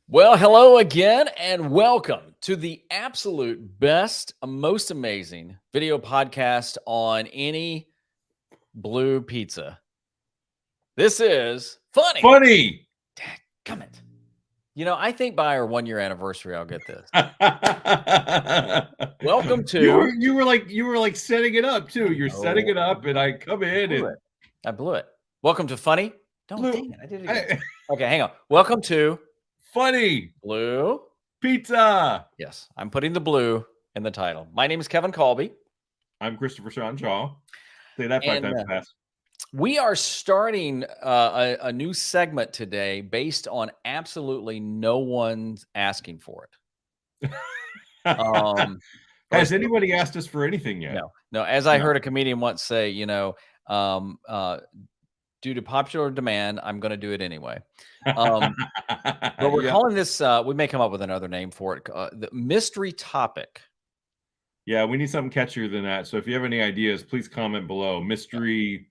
Well, hello again, and welcome to the absolute best, most amazing video podcast on any blue pizza. This is funny. Funny. Come it. I think by our 1 year anniversary, I'll get this. Welcome to. You were like setting it up too. You're setting it up, and I come in and I blew it. Welcome to funny. Don't Blue- dang it. I did it again. Okay, hang on. Welcome to funny blue pizza. Yes, I'm putting the blue in the title. My name is Kevin Kolbe. I'm Christopher Sean Shaw. Say that 5 times fast. We are starting a new segment today based on absolutely no one's asking for it. Has anybody asked us for anything yet? No. As I heard a comedian once say, due to popular demand, I'm going to do it anyway. But we're calling this, we may come up with another name for it, the mystery topic. Yeah, we need something catchier than that. So if you have any ideas, please comment below. Mystery,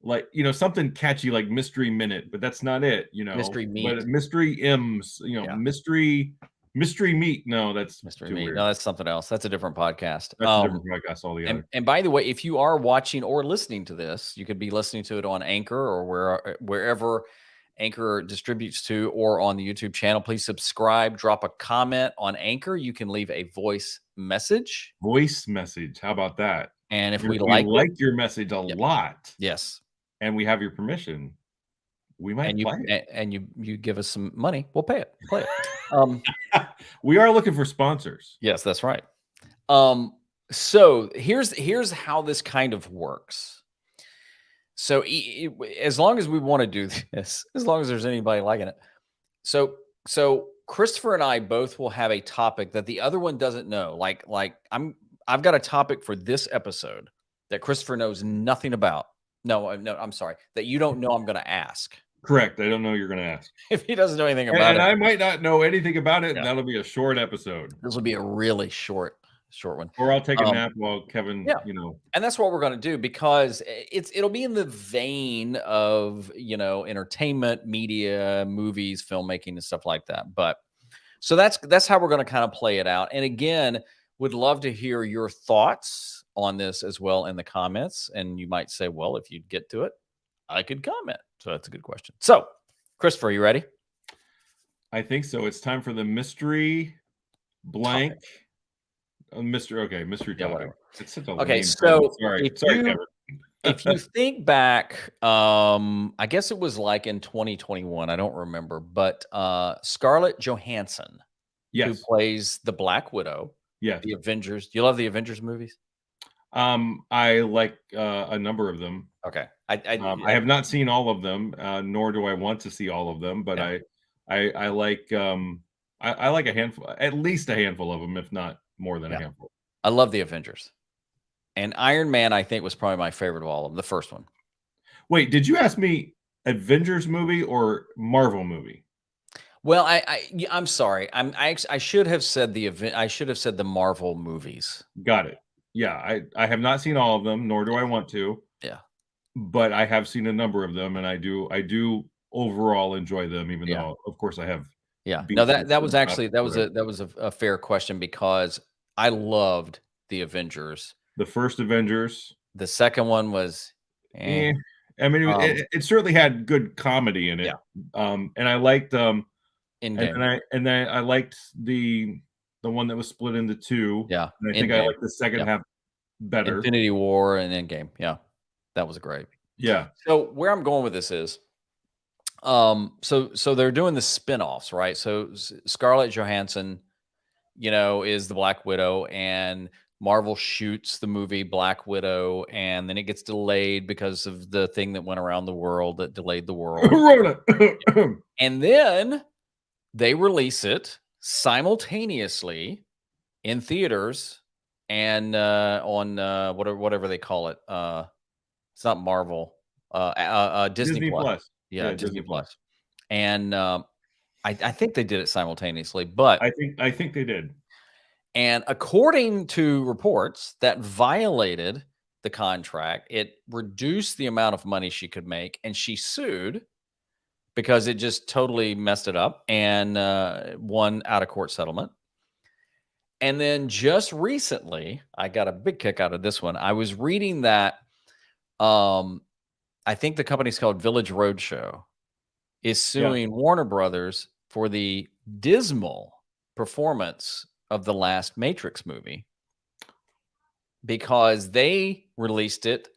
like, something catchy like Mystery Minute, but that's not it, Mystery Meat. But Mystery M's, Mystery Meat. No, that's Mystery too Meat. weird. No, that's something else. That's a different podcast. That's a different podcast altogether. And by the way, if you are watching or listening to this, you could be listening to it on Anchor or wherever Anchor distributes to, or on the YouTube channel. Please subscribe, drop a comment on Anchor. You can leave a voice message. How about that? And if we like your message a lot, yes, and we have your permission, we might play it. And you give us some money, we'll play it. We are looking for sponsors. Yes, that's right. So here's how this kind of works. So as long as we want to do this, as long as there's anybody liking it. So Christopher and I both will have a topic that the other one doesn't know. Like I've got a topic for this episode that Christopher knows nothing about. No, I'm sorry. That you don't know I'm going to ask. Correct. I don't know you're going to ask. If he doesn't know anything about it. And I might not know anything about it, and that'll be a short episode. This will be a really short one. Or I'll take a nap while Kevin, And that's what we're going to do, because it'll be in the vein of, entertainment, media, movies, filmmaking, and stuff like that. But so that's how we're going to kind of play it out. And again, would love to hear your thoughts on this as well in the comments. And you might say, well, if you'd get to it, I could comment. So that's a good question. So, Christopher, are you ready? I think so. It's time for the mystery blank. Mystery topic. It's such a okay, lame so sorry, Kevin. If you think back, I guess it was like in 2021. I don't remember, but Scarlett Johansson, who plays the Black Widow, the Avengers. Do you love the Avengers movies? I like a number of them. Okay, I have not seen all of them, nor do I want to see all of them. But I like I like a handful, at least a handful of them, if not more than a handful. I love the Avengers, and Iron Man, I think, was probably my favorite of all of them. The first one. Wait, did you ask me Avengers movie or Marvel movie? Well, I'm sorry. I should have said the Marvel movies. Got it. Yeah, I have not seen all of them, nor do I want to. Yeah, but I have seen a number of them, and I do overall enjoy them, even though, of course, I have. Yeah, no, that was a fair question, because I loved the Avengers. The first Avengers. The second one was. I mean, it certainly had good comedy in it. Yeah. And I liked Endgame. and I liked the one that was split into two. Yeah. And I think I liked the second half better. Infinity War and Endgame. Yeah. That was great. Yeah. So where I'm going with this is, so they're doing the spin-offs, right? So Scarlett Johansson, is the Black Widow, and Marvel shoots the movie Black Widow, and then it gets delayed because of the thing that went around the world that delayed the world. And then they release it simultaneously in theaters and on whatever they call it. It's not Marvel. Disney Plus. Yeah, Disney Plus. And I think they did it simultaneously, but I think they did. And according to reports, that violated the contract. It reduced the amount of money she could make, and she sued because it just totally messed it up and won out of court settlement. And then just recently, I got a big kick out of this one. I was reading that um, I think the company's called Village Roadshow is Yeah. suing Warner Brothers for the dismal performance of the last Matrix movie because they released it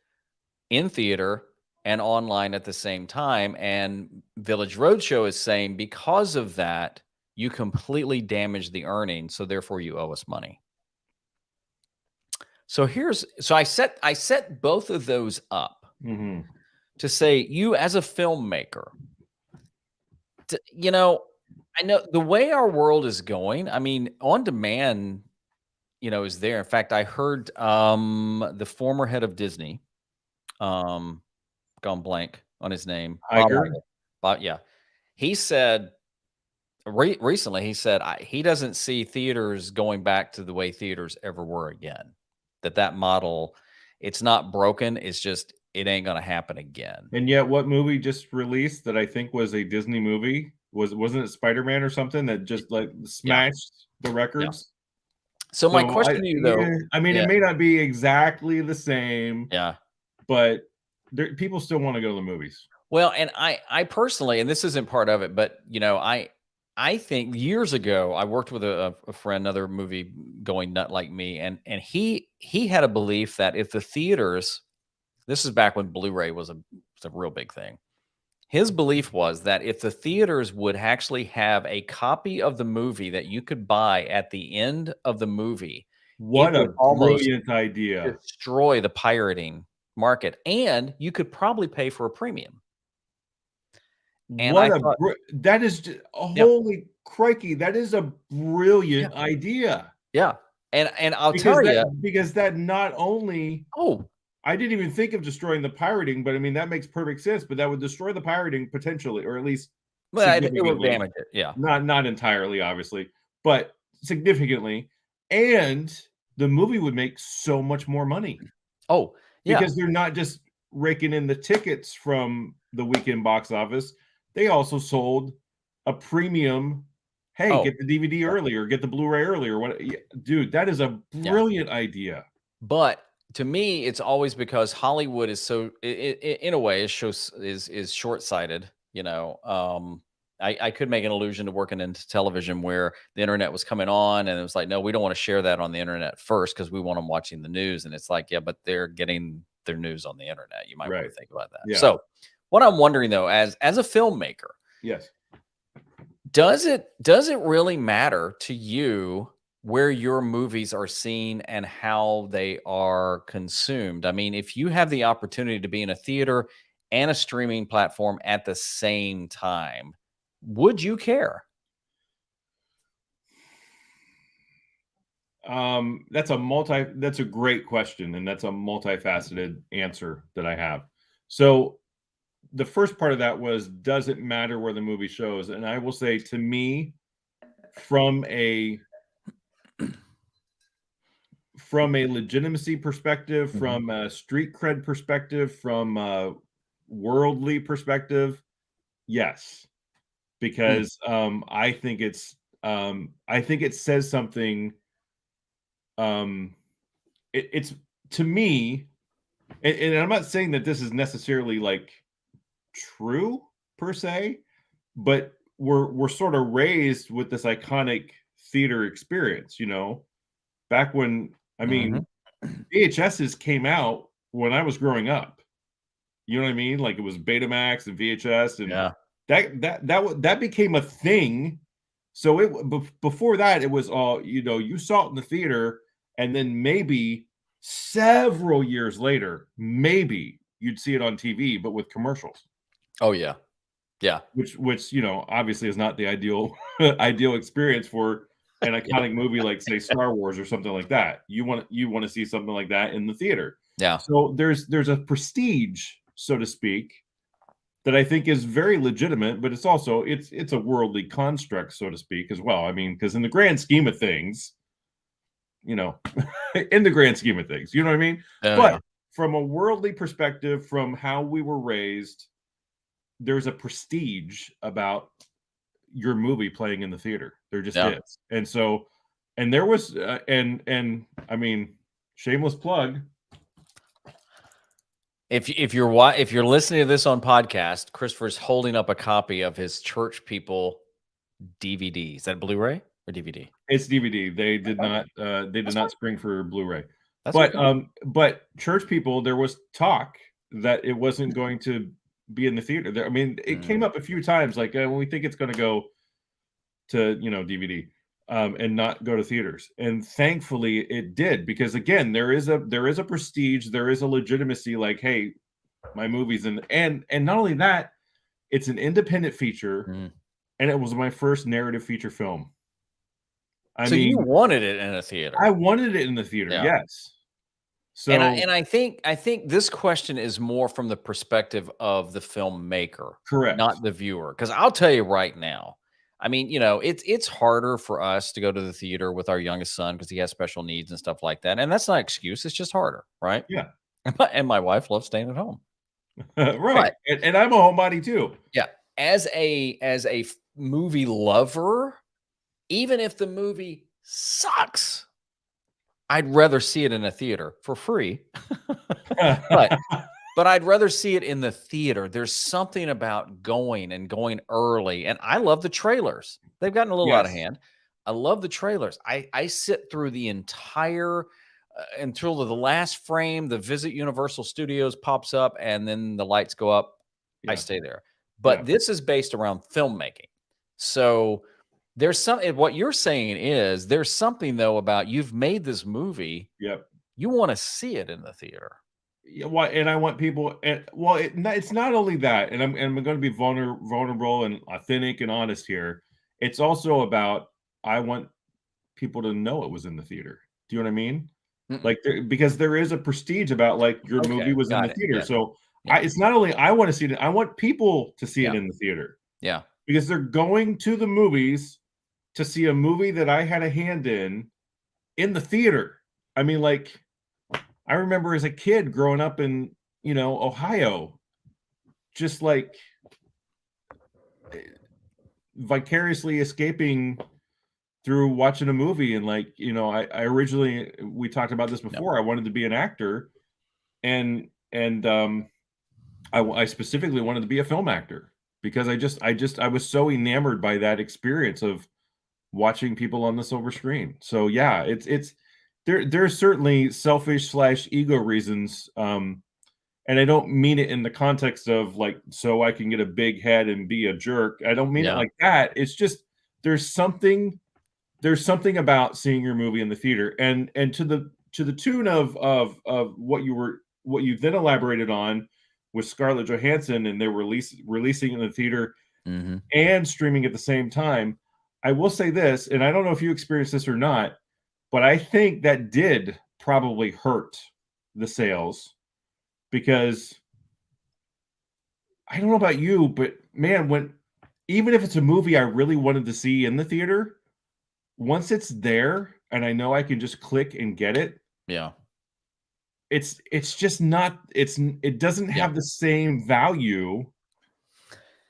in theater and online at the same time. And Village Roadshow is saying because of that, you completely damaged the earnings, so therefore you owe us money. So I set both of those up to say, you as a filmmaker, I know the way our world is going. I mean, on demand, is there. In fact, I heard the former head of Disney, gone blank on his name, Bob Iger. Iger. Yeah, he said recently. He said he doesn't see theaters going back to the way theaters ever were again. That model, it's not broken. It's just it ain't gonna happen again. And yet, what movie just released that I think was a Disney movie? Wasn't it Spider-Man or something that just like Yeah, smashed the yeah. records? So my So question to you, though, I mean, yeah, it may not be exactly the same, yeah. but people still want to go to the movies. Well, and I personally, and this isn't part of it, but I think years ago I worked with a friend, another movie going nut like me, and he had a belief that if the theaters, this is back when Blu-ray was a real big thing. His belief was that if the theaters would actually have a copy of the movie that you could buy at the end of the movie, it What would a almost brilliant idea. destroy the pirating market, and you could probably pay for a premium. And I thought, That is just, yep, holy crikey, that is a yeah, brilliant idea. yeah, and I'll tell you, Because that not only oh, I didn't even think of destroying the pirating, but I mean, that makes perfect sense, but that would destroy the pirating potentially, or at least well, it will significantly. damage it, yeah. Not entirely, obviously, but significantly, and the movie would make so much more money Oh, yeah. because they're not just raking in the tickets from the weekend box office. They also sold a premium, "Hey, Oh, get the DVD yeah, early or get the Blu-ray early," or what. Dude, that is a yeah. brilliant idea. But to me, it's always because Hollywood is so in a way, is short-sighted, I could make an allusion to working into television where the internet was coming on, and it was like, "No, we don't wanna share that on the internet first because we want them watching the news," and it's like, "Yeah, but they're getting their news on the internet." You might wanna Right. think about that. Yeah. So, what I'm wondering, though, as a filmmaker, Yes. does it really matter to you where your movies are seen and how they are consumed? I mean, if you have the opportunity to be in a theater and a streaming platform at the same time, would you care? That's a great question, and that's a multifaceted answer that I have. So the first part of that was, does it matter where the movie shows? And I will say, to me, from a legitimacy perspective, Mhm. from a street cred perspective, from a worldly perspective, yes, Mm. because I think it says something. Um, it's to me, and I'm not saying that this is necessarily like true per se, but we're sort of raised with this iconic theater experience, back when, I Mhm. mean, VHSs came out when I was growing up. You know what I mean? Like, it was Betamax and VHS, and Yeah. that became a thing. So before that, it was all, you saw it in the theater, and then maybe several years later, maybe you'd see it on TV, but with commercials. Oh, yeah. Yeah. Which, obviously is not the ideal experience for an Yeah. iconic movie like, say, Star Wars or something like that. You wanna see something like that in the theater. Yeah. So there's a prestige, so to speak, that I think is very legitimate, but it's a worldly construct, so to speak, as well. I mean, because in the grand scheme of things, you know, in the grand scheme of things, you know what I mean? Oh, But yeah. from a worldly perspective, from how we were raised, there's a prestige about your movie playing in the theater. There just Yeah. is. And so, and there was, and I mean, shameless plug. If you're listening to this on podcast, Christopher's holding up a copy of his Church People DVD. Is that Blu-ray or DVD? It's DVD. They did Okay. not That's fine. spring for Blu-ray. That's okay. But Church People, there was talk that it wasn't going to be in the theater. I mean, it came up a few times, like when we think it's going to go to DVD, and not go to theaters. And thankfully, it did, because again, there is a prestige, there is a legitimacy. Like, hey, my movie's in, and not only that, it's an independent feature, and it was my first narrative feature film. So you wanted it in a theater. I wanted it in the theater, Yeah. yes. So, and I think this question is more from the perspective of the filmmaker, correct. not the viewer. Because I'll tell you right now, I mean, it's harder for us to go to the theater with our youngest son because he has special needs and stuff like that. And that's not an excuse. It's just harder, right? Yeah. And my wife loves staying at home. Right. And I'm a homebody too. Yeah. As a movie lover, even if the movie sucks, I'd rather see it in a theater for free. but I'd rather see it in the theater. There's something about going early. And I love the trailers. They've gotten a little out of hand. I love the trailers. I sit through the entire until the last frame, the Visit Universal Studios pops up and then the lights go up. I stay there. But this is based around filmmaking. So there's what you're saying is there's something though about you've made this movie. Yep. You want to see it in the theater. Yeah, well, and I want people, and well, it's not only that, and I'm going to be vulnerable and authentic and honest here. It's also about, I want people to know it was in the theater. Do you know what I mean? Like, because there is a prestige about, like, your movie was in the theater. Yeah. So it's not only I want to see it, I want people to see it in the theater. Yeah. Because they're going to the movies to see a movie that I had a hand in the theater. I mean, like, I remember as a kid growing up in, Ohio, just like vicariously escaping through watching a movie. And like, I originally, we talked about this before, I wanted to be an actor, and I specifically wanted to be a film actor because I was so enamored by that experience of watching people on the silver screen. So yeah, there's certainly selfish / ego reasons. And I don't mean it in the context of like, so I can get a big head and be a jerk. I don't mean it like that. It's just, there's something about seeing your movie in the theater, and to the tune of what you then elaborated on with Scarlett Johansson, and they're releasing in the theater and streaming at the same time. I will say this, and I don't know if you experienced this or not, but I think that did probably hurt the sales, because I don't know about you, but man, even if it's a movie I really wanted to see in the theater, once it's there and I know I can just click and get it, it's just not, it doesn't have the same value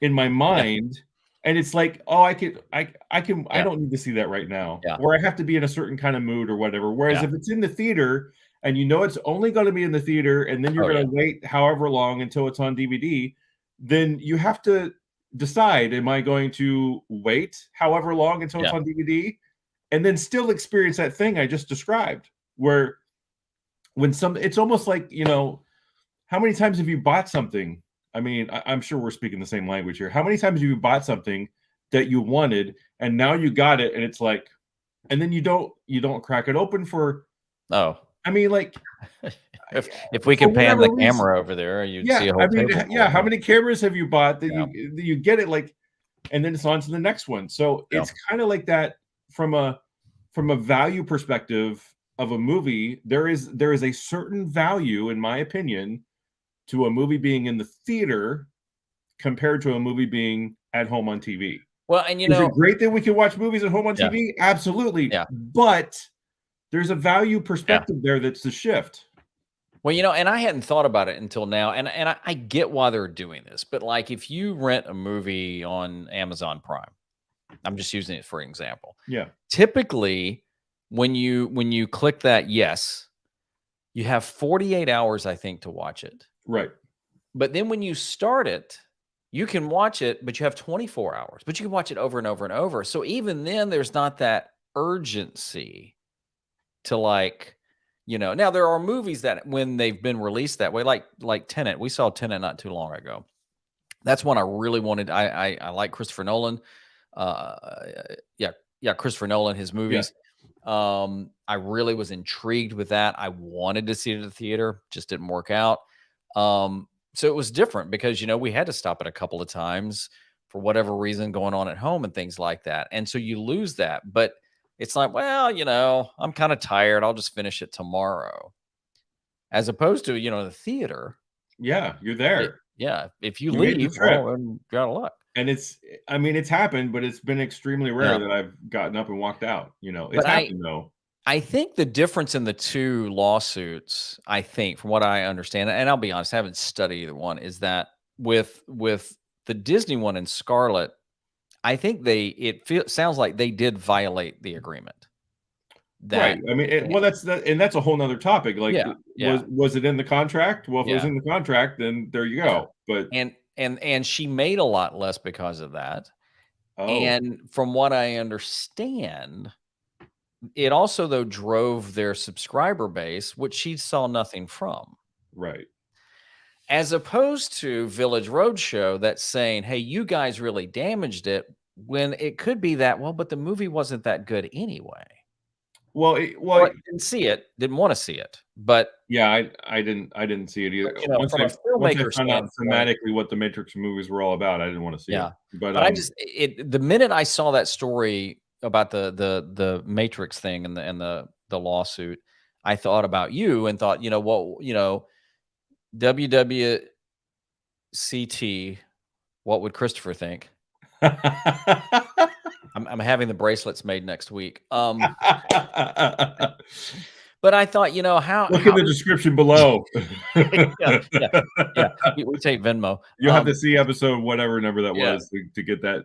in my mind. And it's like, oh, I don't need to see that right now. Or I have to be in a certain kind of mood or whatever. Whereas if it's in the theater and it's only going to be in the theater, and then you're going to wait however long until it's on DVD, then you have to decide, am I going to wait however long until it's on DVD and then still experience that thing I just described, where it's almost like, how many times have you bought something? I mean, I'm sure we're speaking the same language here. How many times have you bought something that you wanted and now you got it, and it's like, and then you don't crack it open for, I mean, like, if we could pan the camera over there, you'd see a whole table. How many cameras have you bought that you get it, like, and then it's on to the next one. So it's kind of like that from a value perspective of a movie. There is a certain value, in my opinion, to a movie being in the theater compared to a movie being at home on TV. Well, and is it great that we can watch movies at home on TV? Absolutely. But there's a value perspective there that's the shift. Well, and I hadn't thought about it until now, and I get why they're doing this, but like if you rent a movie on Amazon Prime, I'm just using it for example. Yeah. Typically, when you click that yes, you have 48 hours, I think, to watch it. Right. But then when you start it, you can watch it, but you have 24 hours, but you can watch it over and over and over. So even then, there's not that urgency to like, now there are movies that when they've been released that way, like Tenet, we saw Tenet not too long ago. That's one I really wanted. I like Christopher Nolan. Uh, yeah, yeah, Christopher Nolan, his Yeah. movies. I really was intrigued with that. I wanted to see it at the theater, just didn't work out. So it was different because we had to stop it a couple of times for whatever reason going on at home and things like that. And so you lose that. But it's like, well, I'm kind of tired. I'll just finish it tomorrow. As opposed to, the theater. Yeah. You're there. Yeah. If you You made the leave, trip. well, then you're out of luck. And I mean, it's happened, but it's been extremely rare Yeah. that I've gotten up and walked out. It's But happened though. I think the difference in the two lawsuits, I think, from what I understand, and I'll be honest, I haven't studied either one, is that with the Disney one and Scarlet, I think sounds like they did violate the agreement. Right. That I mean, well, that's a whole nother topic. Like, yeah, yeah, was it in the contract? Well, if it was yeah, in the contract, then there you yeah. go. But And she made a lot less because of that. oh, And from what I understand, it also though drove their subscriber base, which she saw nothing from. right. As opposed to Village Roadshow that's saying, "Hey, you guys really damaged it," when it could be that, well, but the movie wasn't that good anyway. Well, Or I didn't see it, didn't wanna see it, but yeah, I didn't see it either. from a Once I filmmaker found out standpoint, thematically what the Matrix movies were all about, I didn't want to see it. yeah. But But I just the minute I saw that story about the Matrix thing and the lawsuit, I thought about you and thought, WWCT, what would Christopher think? I'm having the bracelets made next week. But I thought, look in how the description below. yeah, yeah, yeah. We take Venmo. You'll have to see episode whatever number that Yeah. was to get that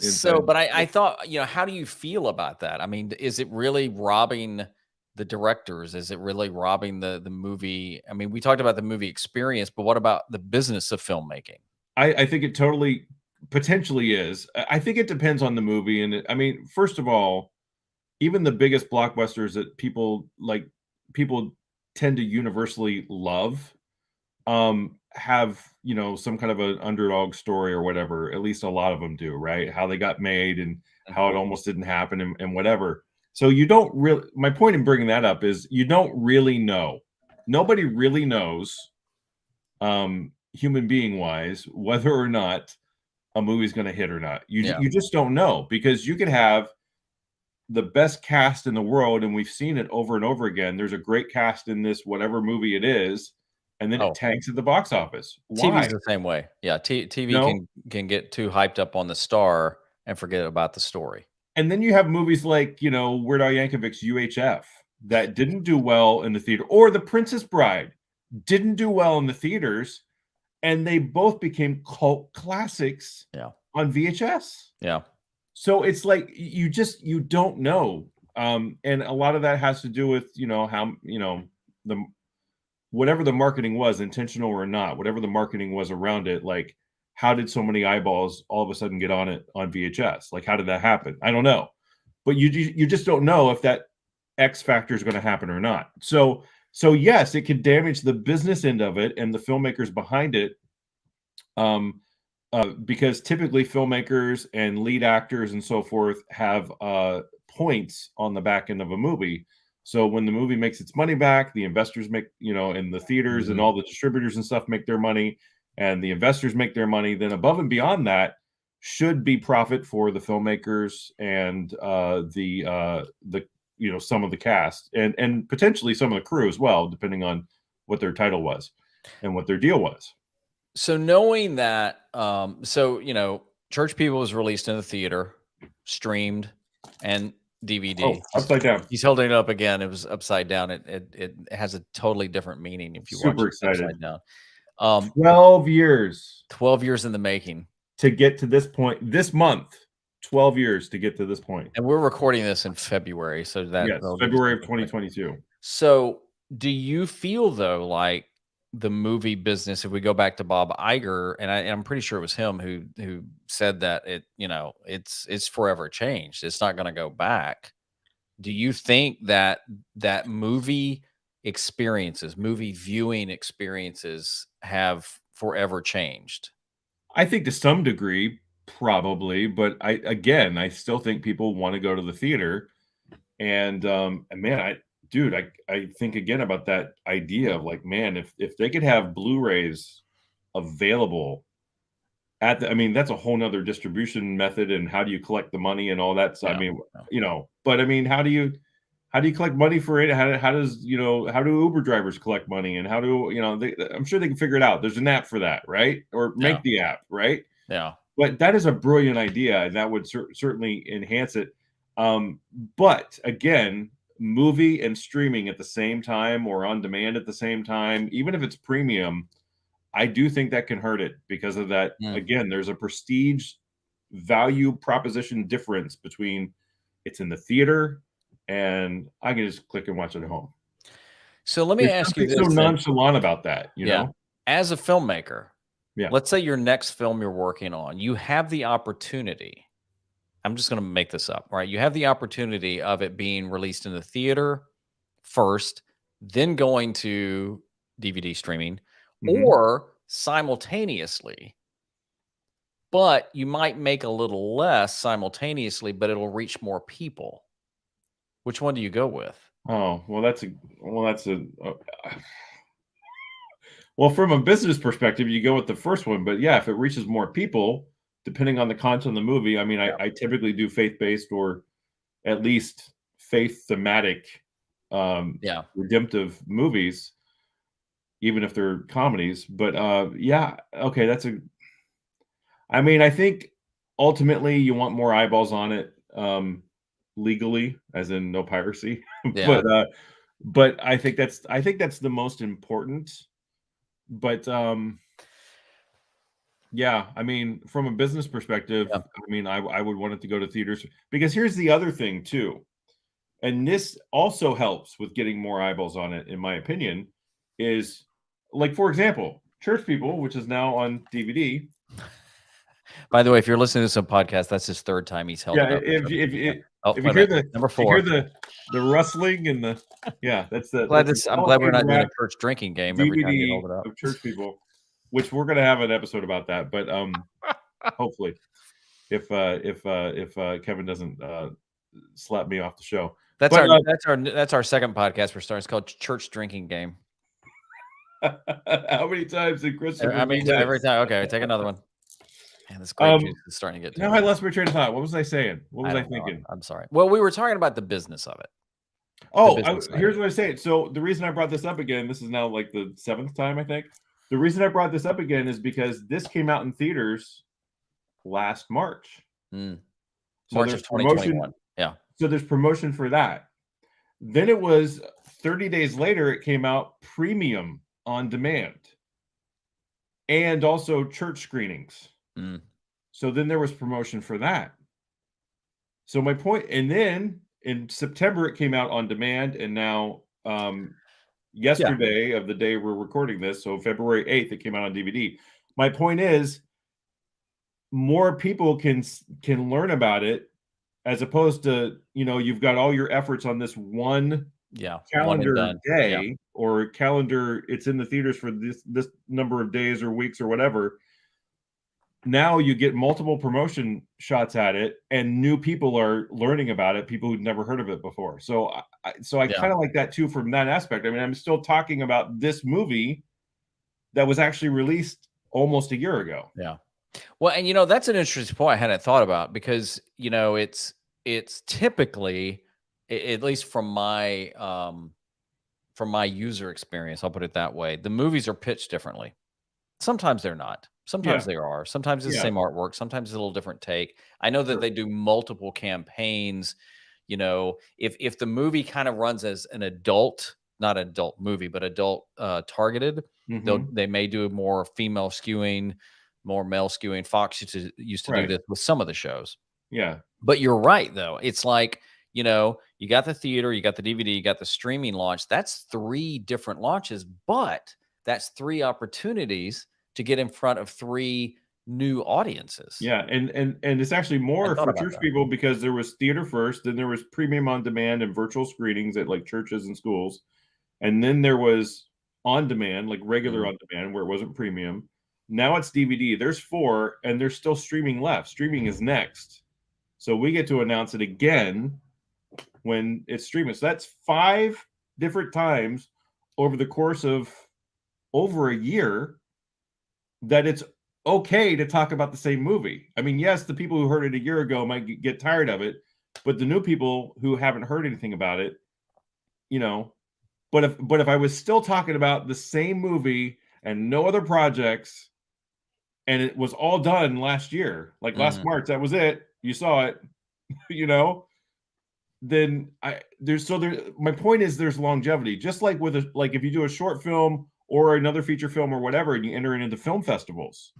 So, inside. but I thought, how do you feel about that? I mean, is it really robbing the directors? Is it really robbing the movie? I mean, we talked about the movie experience, but what about the business of filmmaking? I think it totally potentially is. I think it depends on the movie, and I mean, first of all, even the biggest blockbusters that people tend to universally love, have some kind of an underdog story or whatever. At least a lot of them do, right? How they got made and how it Mhm. almost didn't happen and whatever. So you don't really. My point in bringing that up is you don't really know. Nobody really knows, human being wise, whether or not a movie's going to hit or not. Yeah. You just don't know because you could have the best cast in the world, and we've seen it over and over again. There's a great cast in this whatever movie it is, and then it Oh, tanks at the box office. TV's Why? the same way. Yeah, TV No. can get too hyped up on the star and forget about the story. And then you have movies like, Weird Al Yankovic's UHF that didn't do well in the theater, or The Princess Bride didn't do well in the theaters, and they both became cult classics Yeah. on VHS. Yeah. So it's like you don't know. And a lot of that has to do with, how, the whatever the marketing was, intentional or not, whatever the marketing was around it, like how did so many eyeballs all of a sudden get on it on VHS? Like how did that happen? I don't know. But you just don't know if that X factor is going to happen or not. So yes, it can damage the business end of it and the filmmakers behind it. Because typically filmmakers and lead actors and so forth have points on the back end of a movie. So when the movie makes its money back, the investors make, and the theaters and Mhm. all the distributors and stuff make their money, and the investors make their money. Then above and beyond that should be profit for the filmmakers and the some of the cast and potentially some of the crew as well, depending on what their title was and what their deal was. So knowing that, Church People was released in the theater, streamed, and Oh, DVD. upside down. He's holding it up again. It was upside down. It has a totally different meaning if you watch Super it excited. upside down. Um, 12 years 12 years in the making. to get to this point. This month, 12 years to get to this point. And we're recording this in February, so Yes, that'll give you February some of perspective. 2022. So, do you feel though like the movie business, if we go back to Bob Iger, and I'm pretty sure it was him who said that it's forever changed. It's not going to go back. Do you think that movie experiences, movie viewing experiences have forever changed? I think to some degree, probably, but I still think people want to go to the theater. And man, I think again about that idea of like, man, if they could have Blu-rays available I mean, that's a whole nother distribution method, and how do you collect the money and all that. So I Yeah. mean, Yeah. but I mean, how do you collect money for it? How does how do Uber drivers collect money, and how do I'm sure they can figure it out. There's an app for that, right? Or Yeah. make the app, right? Yeah. But that is a brilliant idea, and that would certainly enhance it. Um, but again, movie and streaming at the same time, or on demand at the same time, even if it's premium, I do think that can hurt it because of that. Mm. Again, there's a prestige value proposition difference between it's in the theater and I can just click and watch it at home. So let me There's ask you something so this then. nonchalant about that, you Yeah. know? As a filmmaker, Yeah. let's say your next film you're working on, you have the opportunity. I'm just going to make this up, right? You have the opportunity of it being released in the theater first, then going to DVD streaming, Mhm. or simultaneously, but you might make a little less simultaneously, but it'll reach more people. Which one do you go with? Oh, that's a well, from a business perspective, you go with the first one, but yeah, if it reaches more people, depending on the content of the movie, I mean, Yeah. I typically do faith-based or at least faith thematic Yeah. redemptive movies, even if they're comedies. But yeah, okay, I mean, I think ultimately you want more eyeballs on it, legally, as in no piracy. Yeah. But I think that's the most important. But yeah, I mean, from a business perspective, Yeah. I mean, I would want it to go to theaters because here's the other thing too, and this also helps with getting more eyeballs on it, in my opinion, is like, for example, Church People, which is now on DVD. By the way, if you're listening to some podcast, that's his third time he's held Yeah, it up. Yeah. Oh, if you wait a hear minute. Number four. the rustling and the yeah, Glad that's an I'm glad we're elevated not doing a wrap church drinking game every time you hold DVD it up. of Church People, which we're gonna have an episode about that, but hopefully if Kevin doesn't slap me off the show. That's But our that's our second podcast we're starting. It's called Church Drinking Game. how many times did Christopher I mean, do every this? time. Okay, take another one. Man, this grape juice Um, is starting to get to Now me. I lost my train of thought. What was I saying? What I was I don't know. thinking? I'm sorry. Well, we were talking about the business of it. The Oh, business side of here's it. what I say. So the reason I brought this up again, this is now like the seventh time, I think. The reason I brought this up again is because this came out in theaters last March. Mm. So March of there's 2021. promotion. Yeah. So there's promotion for that. Then it was 30 days later, it came out premium on demand and also church screenings. Mm. So then there was promotion for that. So my point, and then in September it came out on demand, and now Yeah. yesterday of the day we're recording this, so February 8th, it came out on DVD. My point is more people can learn about it as opposed to, you've got all your efforts on this one Yeah. One and calendar done. Yeah. day or calendar, it's in the theaters for this number of days or weeks or whatever. Now you get multiple promotion shots at it, and new people are learning about it, people who'd never heard of it before. So I Yeah. kind of like that too from that aspect. I mean, I'm still talking about this movie that was actually released almost a year ago. Yeah. Well, and that's an interesting point I hadn't thought about because it's typically, at least from my user experience, I'll put it that way. The movies are pitched differently. Sometimes they're not. Sometimes Yeah, they are. Sometimes it's the yeah, same artwork. Sometimes it's a little different take. I know that sure. they do multiple campaigns, You know, if the movie kind of runs as an adult, not an adult movie, but adult targeted, Mhm. they may do more female skewing, more male skewing. Fox used to do Right. this with some of the shows. Yeah. But you're right, though. It's like, you know, you got the theater, you got the DVD, you got the streaming launch. That's 3 different launches, but that's 3 opportunities to get in front of 3 new audiences. Yeah, and it's actually I more thought for about church that. people because there was theater first, then there was premium on demand and virtual screenings at, like, churches and schools, and then there was on demand, like, regular Mhm. on demand where it wasn't premium. Now it's DVD. There's 4, and there's still streaming left. Streaming is next. So we get to announce it again when it's streaming. So that's 5 different times over the course of over a year that it's okay to talk about the same movie. I mean, yes, the people who heard it a year ago might get tired of it, but the new people who haven't heard anything about it, you know, but if I was still talking about the same movie and no other projects and it was all done last year, like last Mhm. March, that was it. You saw it, you know, then I there's so there my point is there's longevity. Just like with a like if you do a short film or another feature film or whatever and you enter it into film festivals,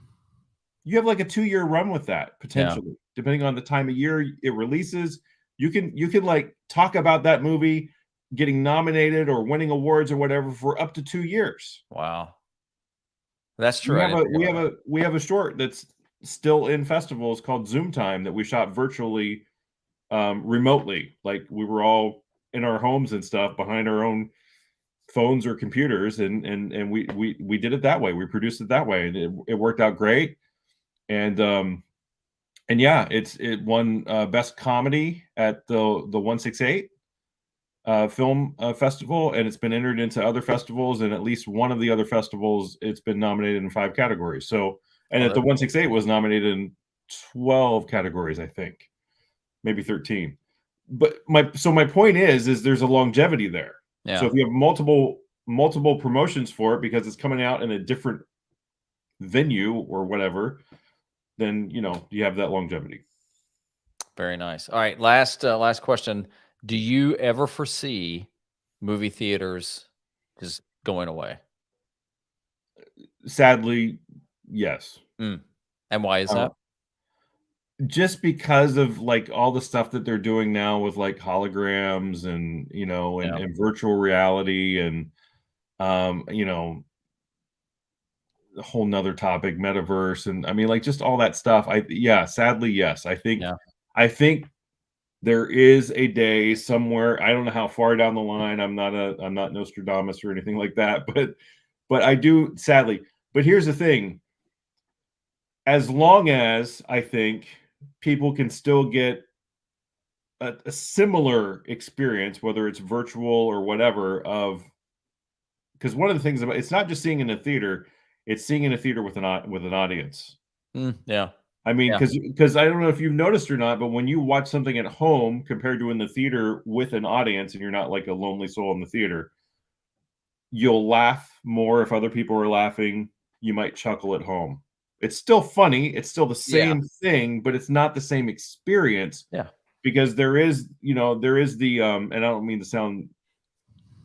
you have like a 2-year run with that Yeah. potentially, depending on the time of year it releases. You can like talk about that movie getting nominated or winning awards or whatever for up to 2 years. Wow. That's true. I didn't think about that. We have a short that's still in festivals called Zoom Time that we shot virtually, remotely. Like, we were all in our homes and stuff behind our own phones or computers, and we did it that way. We produced it that way, and it worked out great. And yeah, it won best comedy at the 168 film festival, and it's been entered into other festivals, and at least one of the other festivals, it's been nominated in 5 categories. So, and Oh, at the that's cool. 168 was nominated in 12 categories, I think, maybe 13. But my point is there's a longevity there. So Yeah. if you have multiple promotions for it because it's coming out in a different venue or whatever, then you have that longevity. Very nice. All right, last question. Do you ever foresee movie theaters just going away? Sadly, yes. Mm. And why is Uh, that? just because of like all the stuff that they're doing now with like holograms and Yeah. and virtual reality and a whole nother topic, metaverse, and I mean like just all that stuff. Yeah, sadly, yes. Yeah. I think there is a day somewhere. I don't know how far down the line. I'm not Nostradamus or anything like that, but I do sadly. But here's the thing: as long as I think people can still get a similar experience, whether it's virtual or whatever, of because one of the things about it's not just seeing in a theater, it's seeing in a theater with with an audience. Yeah. I mean, Yeah. because I don't know if you've noticed or not, but when you watch something at home compared to in the theater with an audience, and you're not like a lonely soul in the theater, you'll laugh more if other people are laughing. You might chuckle at home. It's still funny. It's still the Yeah. same thing, but it's not the same experience Yeah. because there is the and I don't mean to sound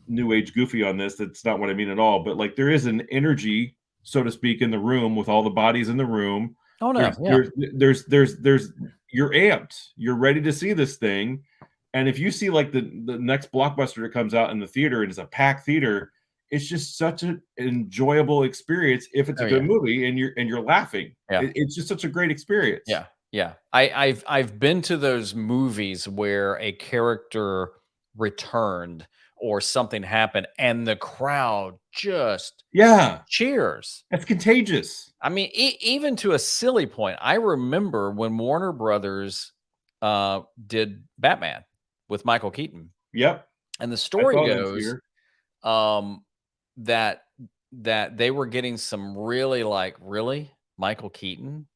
new age goofy on this. That's not what I mean at all. But like there is an energy, so to speak, in the room with all the bodies in the room. Oh, no. There's Yeah. there's there's you're amped. You're ready to see this thing. And if you see like the next blockbuster that comes out in the theater and it's a packed theater, it's just such an enjoyable experience if it's a Oh, good yeah. movie and you're laughing. Yeah. It's just such a great experience. Yeah. Yeah. I've been to those movies where a character returned or something happened and the crowd just Yeah, cheers. that's contagious. I mean, even to a silly point, I remember when Warner Brothers did Batman with Michael Keaton, Yep, and the I story saw that goes here. um, that they were getting some really like really Michael Keaton,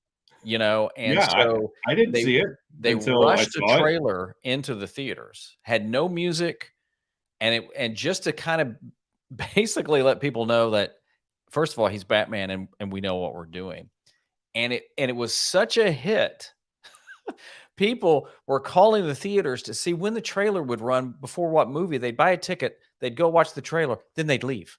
and Yeah, so I didn't they see it they until I rushed a saw it. trailer into the theaters, had no music, and just to kind of basically let people know that first of all he's Batman and we know what we're doing. And it was such a hit. people were calling the theaters to see when the trailer would run before what movie. They'd buy a ticket, they'd go watch the trailer, then they'd leave.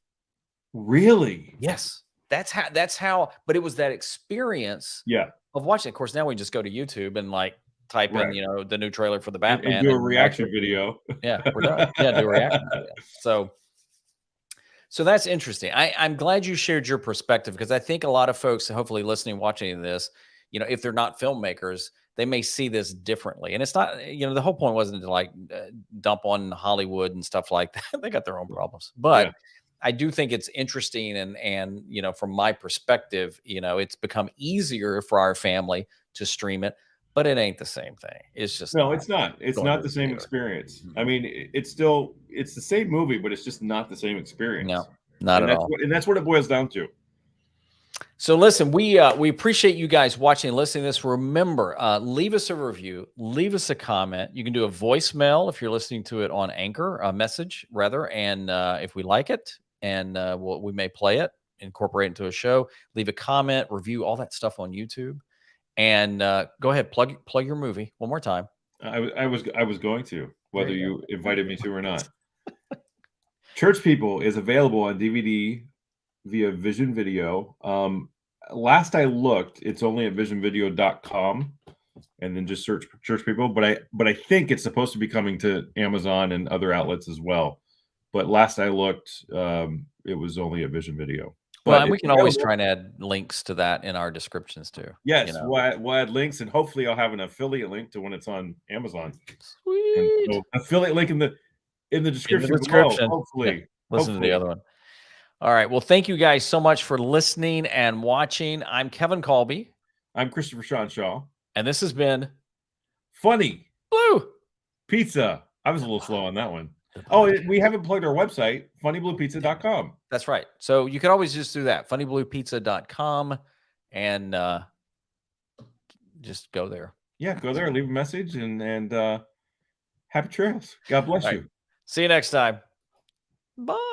Really? Yes. That's how, but it was that experience Yeah. of watching. Of course, now we just go to YouTube and like type in, Right. you know, the new trailer for the And Batman do a and watch reaction it. video. Yeah, we're done. Yeah, do a reaction video. So that's interesting. I'm glad you shared your perspective, because I think a lot of folks, hopefully listening, watching this, you know, if they're not filmmakers, they may see this differently. And it's not, you know, the whole point wasn't to like dump on Hollywood and stuff like that. They got their own problems, but Yeah. I do think it's interesting. And, you know, from my perspective, you know, it's become easier for our family to stream it, but it ain't the same thing. It's just No, not it's not. It's going to not the the same theater. experience. I Mhm. mean, it's still it's the same movie, but it's just not the same experience. No, not And at all. that's what it boils down to. So listen, we appreciate you guys watching and listening to this. Remember, leave us a review, leave us a comment. You can do a voicemail if you're listening to it on Anchor, a message rather, and if we like it, and we may play it, incorporate it into a show. Leave a comment, review, all that stuff on YouTube, and go ahead, plug your movie one more time. I was going to, There whether you you invited me to or not. Church People is available on DVD via Vision Video. Last I looked, it's only at visionvideo.com, and then just search Church People. But I think it's supposed to be coming to Amazon and other outlets as well. But last I looked, it was only at Vision Video. Well, But and we it's can always available. try and add links to that in our descriptions too. You Yes, know, we'll add links, and hopefully I'll have an affiliate link to when it's on Amazon. And sweet. so affiliate link in the In the description below. description. Yeah. Hopefully, Listen to the other one. All right. Well, thank you guys so much for listening and watching. I'm Kevin Kolbe, I'm Christopher Sean Shaw. and this has been Funny Blue. Pizza. I was a little slow on that one. The Oh, podcast. we haven't plugged our website, funnybluepizza.com. That's right. So you can always just do that, funnybluepizza.com, and just go there. Yeah, go there, leave a message, and happy trails. God bless All right. you. See you next time. Bye.